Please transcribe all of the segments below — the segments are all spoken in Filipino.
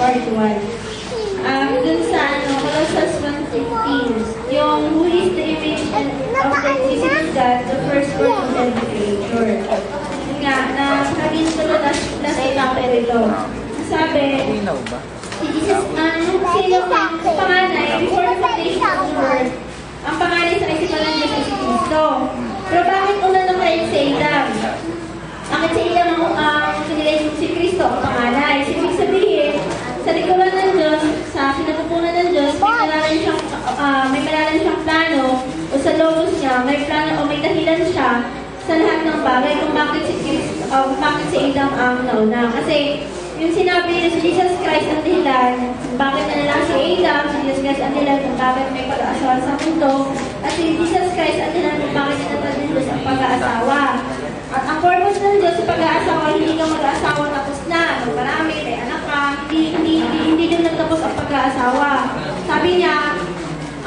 Part 1. Dun sa Colossians 1:15, yung who is the image of the invisible God, the firstborn of every creature. Yun nga, na naging tulad last example ito. Sabi, si Jesus, sino ang panganay, before the foundation of the world, ang panganay sa kaisipan ng Diyos ay si Cristo. Pero bakit unang kayo si Adam? Bakit si Adam ang sinilay si Cristo ang panganay? So, ibig sabihin, sa likuran ng Diyos, sa sinapupunan ng Diyos, may malalan siyang plano o sa logos niya, may plano o may dahilan siya sa lahat ng bagay kung bakit si Adam ang nauna. Kasi yung sinabi na si Jesus Christ ang dahilan, bakit na lang si Adam, si Jesus Christ ang dahilan kung bakit may pag-aasawa sa mundo, at si Jesus Christ ang dahilan kung bakit tinatag ng Diyos ang pag-aasawa. At ang purpose ng Diyos sa pag-aasawa, hindi ka mag-aasawa tapos na, marami, may anak ka, hindi din nagtapos ang pag-aasawa. Sabi niya,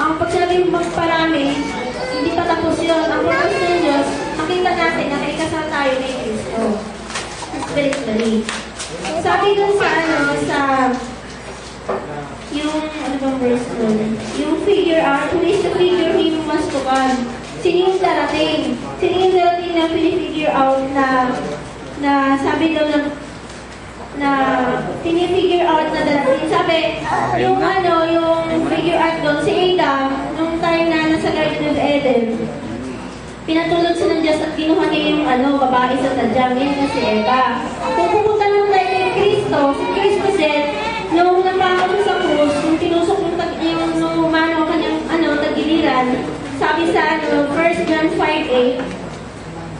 ang pagsabi mong magparami, hindi pa tapos yun. Ang purpose ng Diyos, makita natin na kaikasal tayo ni Cristo. Spiritually. Sabi dun sa yung, ano bang verse nun? Yung figure out, who is the figure he must to come? Sino yung darating? Sino yung darating na pinifigure out na sabi daw na pinifigure out na darating? Sabi, yung figure out doon, si Adam, nung time na nasa Garden of Eden, pinatulog siya ng Diyos at kinuha niya yung babae sa tadyang, yan na si Eva. Kung pupunta naman tayo kay Cristo, si Cristo din, nung napako sa krus, nung tinusok yung umano kanyang tagiliran, sabi sa 1 John 5:8,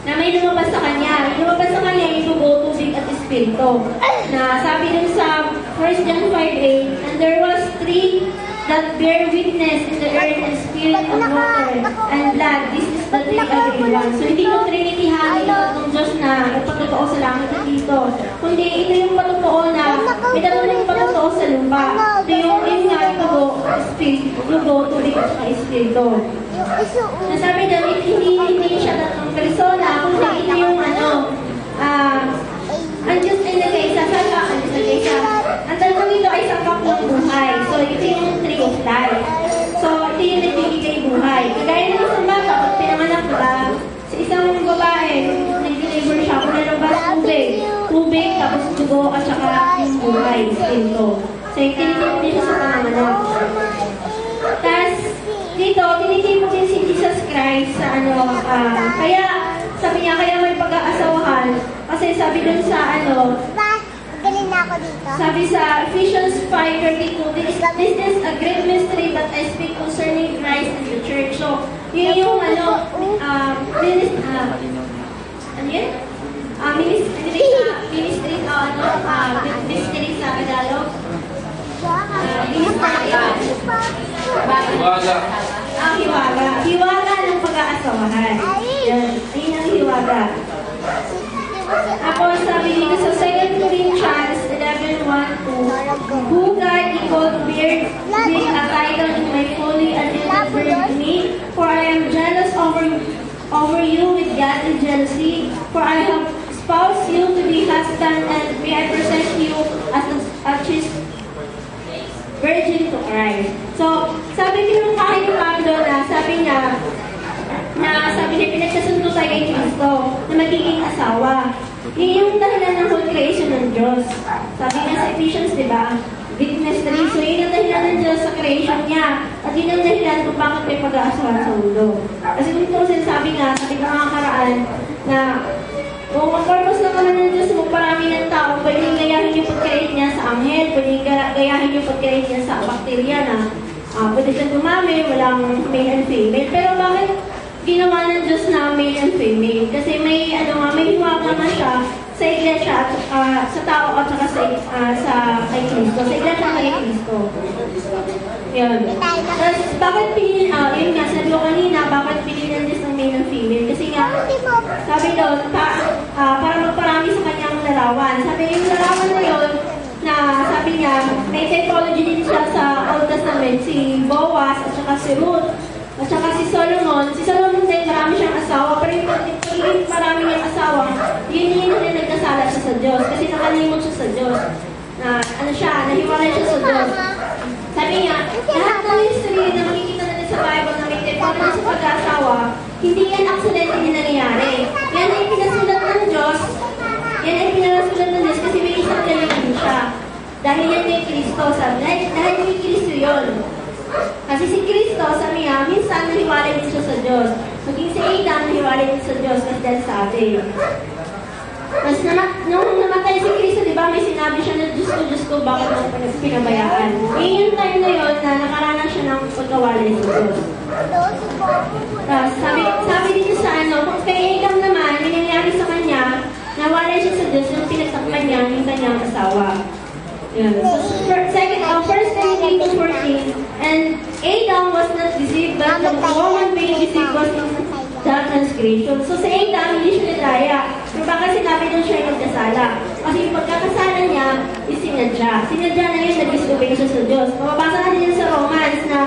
na may lumabas sa kanya. Lumabas sa kanya yung dugo, tubig at espiritu. Na sabi dun sa 1 John 5:8, and there was three that bear witness in the earth and spirit and water and blood. This is the three everyone. So hindi yung Trinity hangin ng Diyos na ipatotoo sa langit at dito. Kundi ito yung patotoo na may tatulong yung patotoo sa lupa. Ito yung nga yung dugo, tubig at espiritu. Nasabi daw, hindi siya tatlong persona, kundi ito yung ang Diyos ay nag-isa, ang tatlong ito ay sangkap ng buhay. So, ito yung tree of life. So, ito yung nagbibigay buhay. Kagaya ng isang bata, pag pinanganak ba, sa isang babae, nag-deliver siya, kung nalabas tubig, tapos dugo, at saka yung buhay, ito. So, itinitip din siya sa panganganak. Tapos, dito, tinitipon din si Jesus Christ sa kaya, sabi niya, kaya may pag-aasawahan, kasi sabi dun sa galing na ako dito. sabi sa Ephesians 5:32, this is a great mystery that I speak concerning Christ and the church. So, yun yung ministry sa Tagalog. Hiwaga ng pag-aasawahan. Yan ang hiwaga. Tapos sabi dito sa 2 Corinthians 11:1-2, who God equal to bear with a title in my fully and birth me, for I am jealous over you with godly jealousy, for I have espoused you to be husband, and may I present you as a chaste virgin to Christ. So, sabi din ng kahit ni Pablo na sabi niya, pinagkasundo tayo kay Cristo na magiging asawa. Yun yung dahilan ng whole creation ng Diyos. Sabi niya sa Ephesians, di ba? Witness 3. So, yun ang dahilan ng Diyos sa creation niya. At yun ang dahilan kung bakit may pag-aasawa sa mundo. Kasi kung ito sinasabi nga, sa mga karaan, na kung ang purpose naman ng Diyos magparami ng tao, pwedeng gayahin yung pag-create niya sa anghel, pwedeng gayahin yung pag-create niya sa bakterya na pwede siyang dumami, walang male and female. Pero bakit ginawa ng Diyos na male and female? Kasi may hiwaga na siya sa iglesia at sa tao at saka sa kay Cristo. Sa iglesia at kay Cristo. Yun. Tapos, bakit pinili, yun nga, sabi ko kanina, bakit pinili ng Diyos ng male and female? Kasi nga, sabi doon, para magparami sa kanyang larawan. Sabi yung larawan na yun, na sabi niya, may typology din siya sa Old Testament, si Boaz at saka si Ruth. At saka si Solomon din, marami siyang asawa, pero yung marami niyang asawa, yun yung nagkasala siya sa Diyos, kasi nakalimot siya sa Diyos. ano siya, nahiwalay siya sa Diyos. Sabi niya, lahat ng history na makikita natin sa Bible na may tepatol sa pag-aasawa, hindi yan accidentally nangyayari. Yan ay pinasulat ng Diyos. Yan ay pinasulat ng Diyos kasi may isang dalawin siya. Dahil yan kay Kristo, sabi. Dahil kay Kristo yun. Kasi si Kristo, sabi niya, minsan nahiwalay din siya sa Diyos. Maging si Adam, nahiwalay din sa Diyos kasi dahil sa atin. Mas nung namatay si Kristo, di ba, may sinabi siya na Diyos ko, bakit mo pinabayaan? Yung time na yun na nakaranas siya ng pagkawalay sa Diyos. Sabi dito sa kung kay Adam naman, may nangyari sa kanya, nawalay siya sa Diyos nung pinagtakpan niya yung kanyang asawa. Yun. So, first Timothy 2:14, and Adam was not deceived, but the woman being deceived was in the transgression. So, sa Adam, hindi siya nadaya. Pero baka sinabi doon siya yung nagkasala. Kasi yung pagkakasala niya, is sinadya. Sinadya na yun, nag-disobey siya sa Diyos. Mababasa natin yun sa Romans na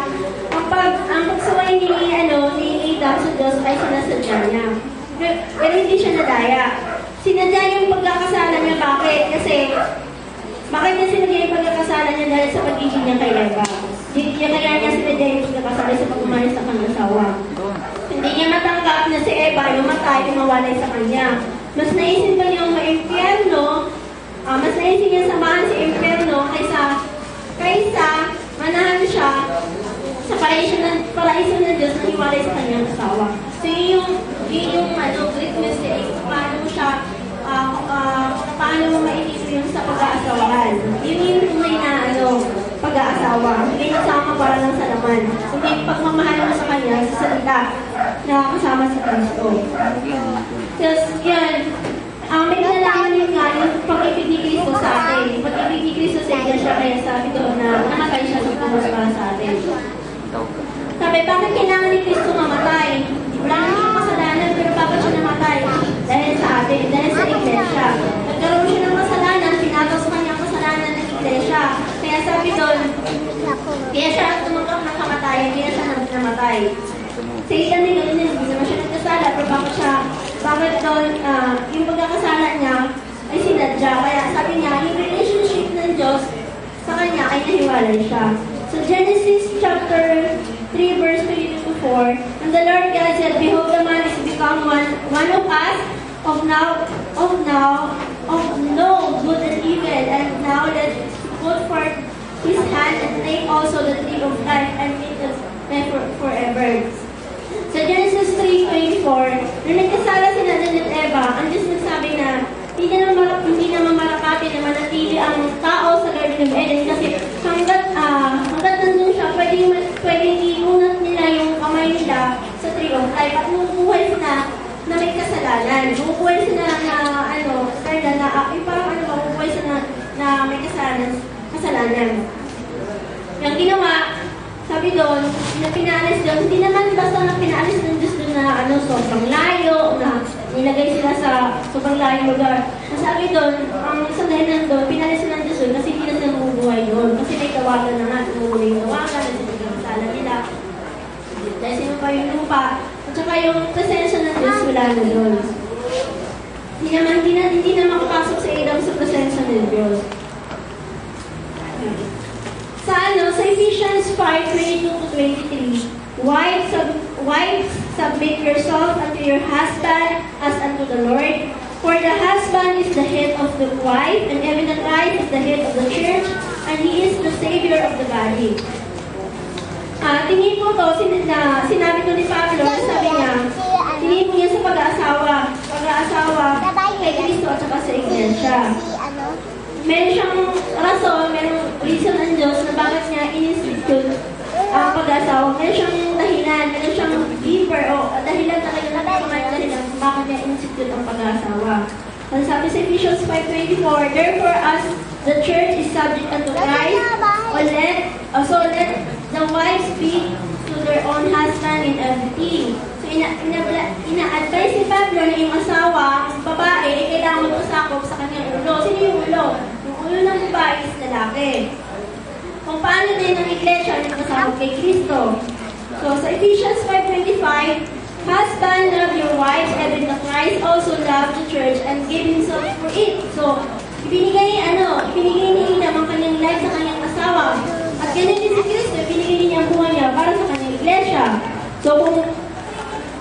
ang pagsaway ni Adam sa Diyos ay sinasadya niya. Pero hindi siya nadaya. Sinadya yung pagkakasala niya. Bakit? Kasi bakit niya sinadya yung pagkakasala niya dahil sa pagiging niya kay Eva? Kaya niya sinadya yung pagkakasala sa pagmamahal sa kanyang asawa. Hindi niya matanggap na si Eva yung matay, mawalay sa kanya. Mas naisip ba niyong ma-impyerno, mas naisip niya samahan si impyerno kaysa manahan siya sa paraiso ng Diyos na iwalay sa kanyang asawa. So yun yung great mistake, paano mo maiisip yung sa pag-aasawahan. Yun yung tunay na pag-aasawa. Hindi nasama para lang sa laman. Hindi pagmamahal mo sa kanya sa salita na kasama sa Kristo. Tapos yan, may nalalaman yun nga yung pag-ibig ni Kristo sa atin. Pag-ibig ni Kristo sa Iglesia, kaya sabi doon na namatay siya sa krus para sa atin. Sabi, bakit kailangan ni Kristo mamatay? Wala na siyang kasalanan, pero bakit siya namatay? Dahil sa atin, dahil sa Iglesia. Nagkaroon siya ng kasalanan, pinagaw sa kanyang kasalanan ng Iglesia. Kaya sabi doon, kaya siya tumanggap ng kamatayan, kaya siya namatay. Sa ilan nila, hindi naman siya nagkasala, pero bakit doon, yung pagkakasala niya ay sinadya. Kaya sabi niya, yung relationship ng Diyos sa kanya ay nahiwalay siya. So Genesis chapter 3 verse 3-4, and the Lord God said, behold, the man is become one of us, of know good and evil, and now let put forth his hand and take also the tree of life and eat of life forever. Sa Genesis 3:24, nung nagkasala sila Adan at Eva, ang Diyos nagsabi na hindi naman malakati na manatili ang tao sa Garden of Eden kasi hanggat nandun siya, pwedeng iunat nila yung kamay nila sa tree of life at mabubuhay sila na may kasalanan. Mabubuhay sila mabubuhay sila na may kasalanan. Yung ginawa, sabi doon, na pinalis doon, hindi naman basta na pinalis ng Diyos doon na sobrang layo, na nilagay sila sa sobrang layo lugar. Sabi doon, ang isang dahilan doon, pinalis sila ng Diyos doon kasi hindi na sila mabubuhay doon. Kasi may tawagan na nga, tumuloy yung tawagan, na sinagkakasala nila. Dahil sino pa yung lupa. At saka yung presensya ng Diyos, wala na doon. Hindi na makapasok sa Adam sa presensya ng Diyos. Sa Ephesians 5:22-23, wives, submit yourself unto your husband as unto the Lord. For the husband is the head of the wife, and even the Christ is the head of the church, and he is the Savior of the body. Tingin po to, sinabi ko ni Pablo, sabi niya, tingin po niya sa pag-aasawa kay Kristo at saka sa Iglesia. Meron siyang rason, merong reason ng Diyos na bakit niya in-institute ang pag-asawa. Meron siyang dahilan, meron siyang deeper o dahilan talaga na dahilan kung bakit niya in-institute ang pag-asawa. Ang sabi sa Ephesians 5:24, therefore as the church is subject unto Christ, let the wives speak to their own husband in everything. So ina-advise ni Pablo na yung asawa, ang babae, ay kailangan mag-usakop sa kanyang ulo. Sino yung ulo? Yung ulo ng babae is lalaki. Kung paano din ang iglesia na nakasakop kay Kristo. So sa Ephesians 5:25, husband, love your wives, even the Christ also loved the church and gave himself for it. So, ibinigay ni Adam ang kanyang life sa kanyang asawa. At ganun din si Kristo, ibinigay niya ang buhay niya para sa kanyang iglesia. So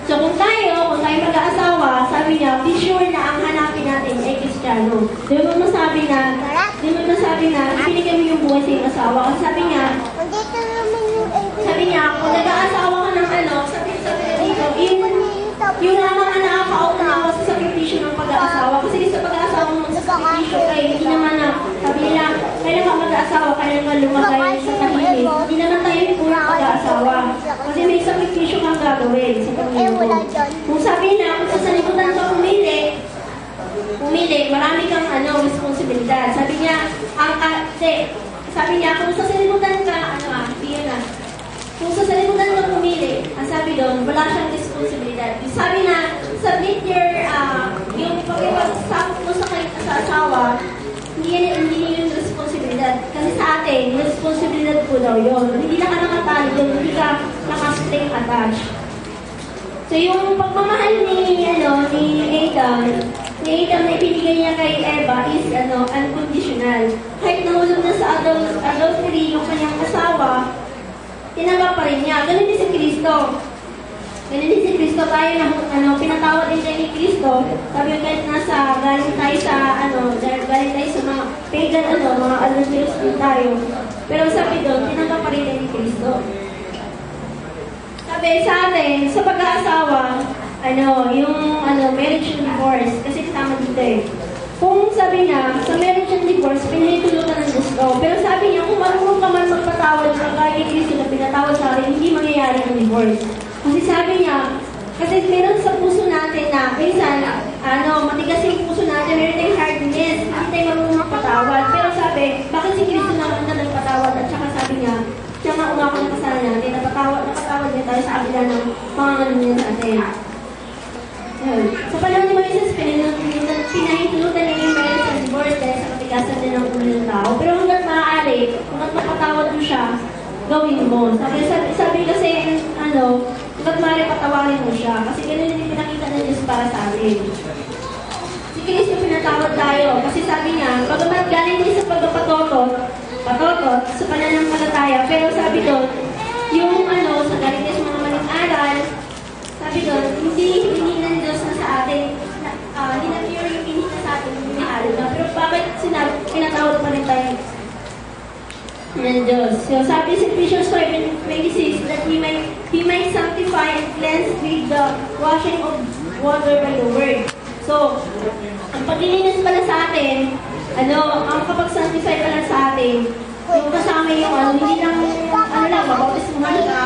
kung tayo mag-aasawa, sabi niya, be sure na ang hanapin natin ay Kristiyano. Di mo masabi na, ibinigay mo yung buhay sa iyong asawa. Kasi Dito naman yung sabi niya, kung nag-aasawa ka ng sabi niya dito, yun lamang ang nakakaunawa sa sakripisyo ng pag-aasawa. Kasi sa pag-aasawa mo sa sakripisyo ay hindi naman na, sabi nila, kailan ka mag-aasawa, kailan ka lumagay sa tahimik. Hindi naman tayo puro pag-aasawa. Kasi may sakripisyo kang gagawin sa Panginoon. Kung sabi na, kung sa salibutan ka pumili, marami kang responsibilidad. Sabi niya, kung sa salibutan ka, kung sa salibutan ka pumili, ang sabi doon, wala siyang responsibilidad. Sabi na, submit yung pagkakasakot mo sa asawa, hindi yung responsibilidad. Kasi sa atin, responsibilidad po daw yun. Hindi na ka nakatali doon, hindi ka nakastring attached. So yung pagmamahal ni Adam na ibinigay niya kay Eva is unconditional. Kahit nahulog na sa adultery yung kanyang asawa, tinanggap pa rin niya. Ganun din si Kristo. Tayo na pinatawad din tayo ni Kristo. Sabi yung kahit galing tayo sa mga pagan, mga adulterous din tayo. Pero sabi doon, tinanggap pa rin tayo ni Kristo. Sabi sa atin, sa pag-aasawa, marriage and divorce, kasi kasama dito eh. Kung sabi niya, sa marriage and divorce, pinahitulutan ng gusto. Pero sabi niya, kung marunong ka man magpatawad sa kay Kristo na pinatawad sa akin, hindi mangyayari ang divorce. Kasi sabi niya, kasi meron sa puso natin na, minsan, matigas yung puso natin, meron tayong hardness, hindi tayo marunong magpatawad. Pero sabi, bakit si Kristo naman na nagpatawad? At saka sabi niya, siya nga umako ng kasalanan natin, napatawad niya tayo sa kabila ng mga niya sa atin. Sa panahon ni Moises, pinahintulutan niya yung marriage and divorce dahil sa katigasan din ng ulo ng tao. Pero hanggat maaari, hanggat napatawad mo siya, gawin mo. Sabi kasi, hanggat maaari patawarin mo siya. Kasi ganun din pinakita ng Diyos para sa atin. Si Kristo pinatawad tayo. Kasi sabi niya, bagamat galing niya sa pagpapatotot, sa pananampalataya. Pero sabi doon, yung sa galing niya sa mga maling aral, sabi doon, hindi ng Diyos na sa atin, hindi na pure yung pinita sa atin, hindi aral na. Pero bakit pinatawad pa rin tayo ng Diyos? So sabi sa Ephesians 5:26 that He might sanctify and cleanse with the washing of water by the word. So, ang paglilinis pala sa atin, ang kapag-sanctify pala sa atin, yung kasama yung hindi lang, mabautismuhan ka,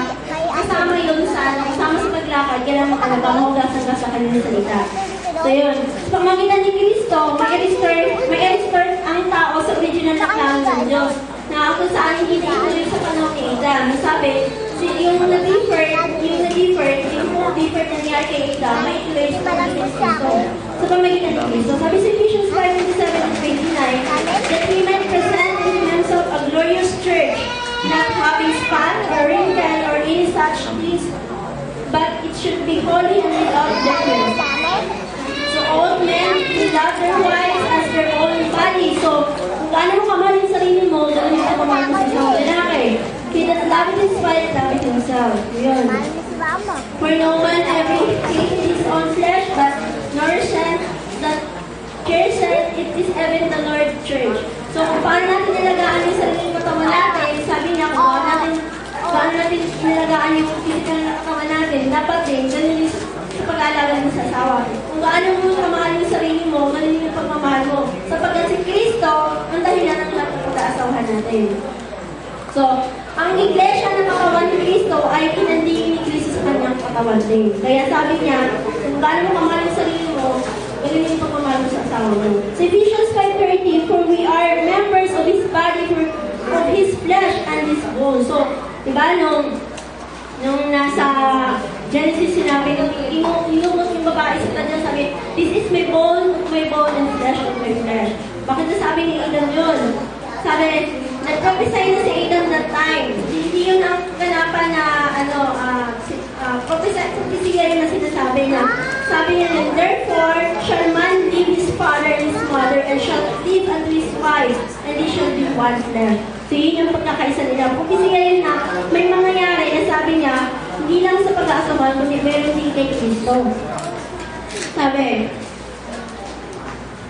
kasama yun kasama sa paglakad, kailangan makalaga mo hugasan ka sa kanyang salita. So yun, sa pamagitan ni Kristo, may restore ang tao sa original na plano ng Diyos, na kung saan hindi ituloy sa panahon ni Adam. Sabi, yung na-differ nangyari kay Adam, may ituloy sa panahon ni Kristo. Sa pamagitan ni Kristo. Sabi sa Ephesians 5:27-29, that He might present in Himself a glorious church, not having spot or wrinkle or any such things, but it should be holy and without blemish. So all men will love their wives as their own body. So, kung gaano mo kamahal yung sarili mo, gano'n yung kamahal mo sa isang lalaki. He that loveth his wife, loveth himself. Yun. For no man ever hated his own flesh, but nourishes that cherishes it is even the Lord's church. So, kung paano natin nilagaan yung sariling katawan natin, sabi niya, kung paano natin nilagaan yung physical na katawan natin, dapat din, ganun yung sa pag-aalaga mo sa asawa. Kung gaano mo kamahal yung sarili mo, ganun yung pagmamahal mo. Sapagkat si Kristo, ang dahilan ng lahat ng pag-aasawahan natin. So, ang iglesia na katawan ni Kristo ay pinandigin ni Kristo sa kanyang katawan din. Kaya sabi niya, kung gaano mo kamahal yung sarili mo, ganun yung pagmamahal mo sa asawa mo. Sa Ephesians 5:30, for we are members of His body, of His flesh and His bone. So, diba, nung nasa Genesis sinabi, nung inumot yung babae sa kanya, sabi, this is my bone and flesh of my flesh. Bakit nasabi ni Adam yun? Sabi, nag-prophesy na si Adam that time. Hindi yun ang kanapan na, prophecy na sinasabi na Sabi niya lang, therefore shall man leave his father and his mother and shall cleave unto his wife, and they shall be one flesh. So yun yung pagkakaisa nila. Kung kasi ngayon na may mangyayari na sabi niya, hindi lang sa pag-aasawa, kundi meron din kay Kristo. Sabi,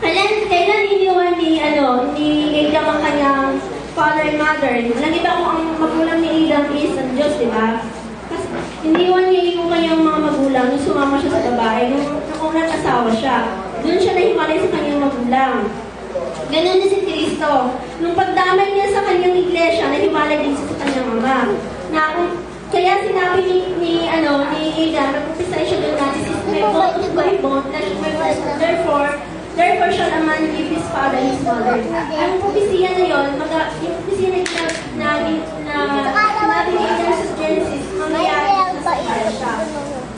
kailan iniwan ni Adam ang kanyang father and mother? Nakita ko ang magulang ni Adam is ang Diyos, di ba? Kasi iniwan niya yung kanyang mga magulang nung sumama siya sa babae, nung nag-asawa siya. Doon siya nahiwalay sa kanyang magulang. Ganun din si Kristo. Nung pagdamay niya sa kanyang iglesia, nahiwalay din siya sa kanyang ama. Kaya sinabi ni Adam, nag-umpisa siya doon natin, may both of my bone, therefore shall a man leave his father and his mother. Ang propesya na yun, yung propesya na sinabi ni Adam sa Genesis, mangyayari sa iglesia.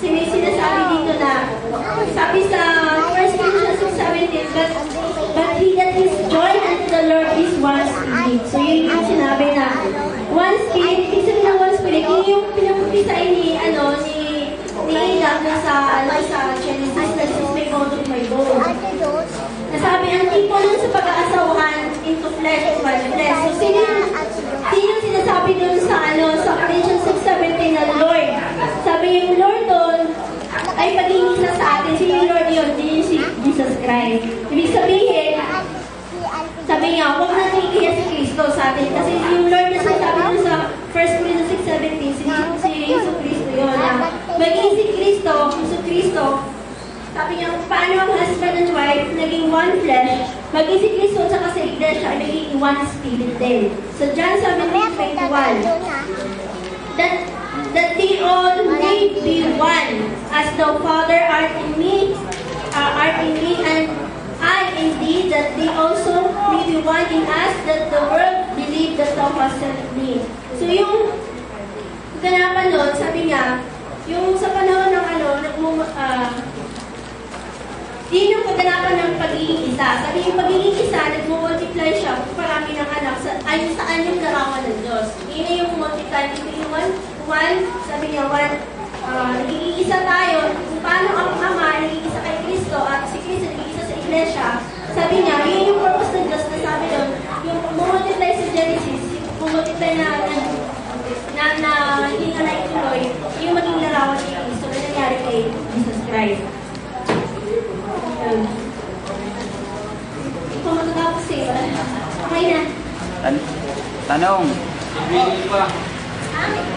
Sinasabi dito na, sabi sa 1 Corinthians 6:17, but he that is joined unto the Lord is one spirit. So yun yung sinabi na, one spirit, ibig sabihin ng one spirit, yung pinapropesya ni Adam sa Genesis, na this is my bone of my bone. Nasabi, ang tipo nun sa pag-aasawahan into flesh and one flesh. So sino sinasabi dun sa Corinthians 6:17 na Lord? Sabi yung Lord doon, ay pagiging isa sa atin. Sino yung Lord yun? Hindi si Jesus Christ. Ibig sabihin, sabi niya, huwag natin ikiya si Kristo sa atin. Kasi yung Lord na sinasabi dun sa 1 Corinthians 6:17, si Jesus Kristo yun. Maging si Kristo, sabi niya, paano ang husband and wife naging one flesh, maging si Kristo at saka sa iglesia ay naging one spirit din. So John 17:21, that they all may be one, as thou Father art in me, and I in thee, that they also may be one in us, that the world believe that thou hast sent me. So yung ganapan nun, sabi niya, yung sa panahon ng yun yung kaganapan ng pagiging isa. Sabi yung pagiging isa, nag-multiply siya, parami ng anak, ayon saan yung larawan ng Diyos. Yun na yung multiply, yung one, sabi niya, nagiging isa tayo, kung paano ang Ama nagiging isa kay Kristo, at si Kristo nagiging isa sa iglesia, sabi niya, yun yung purpose ng Diyos na sabi doon, yung multiply sa Genesis, yung multiply na hindi na naituloy, yung maging larawan ni Kristo na nangyari kay Jesus Christ. Kung matutapos eh, okay na. Tanong. Ha?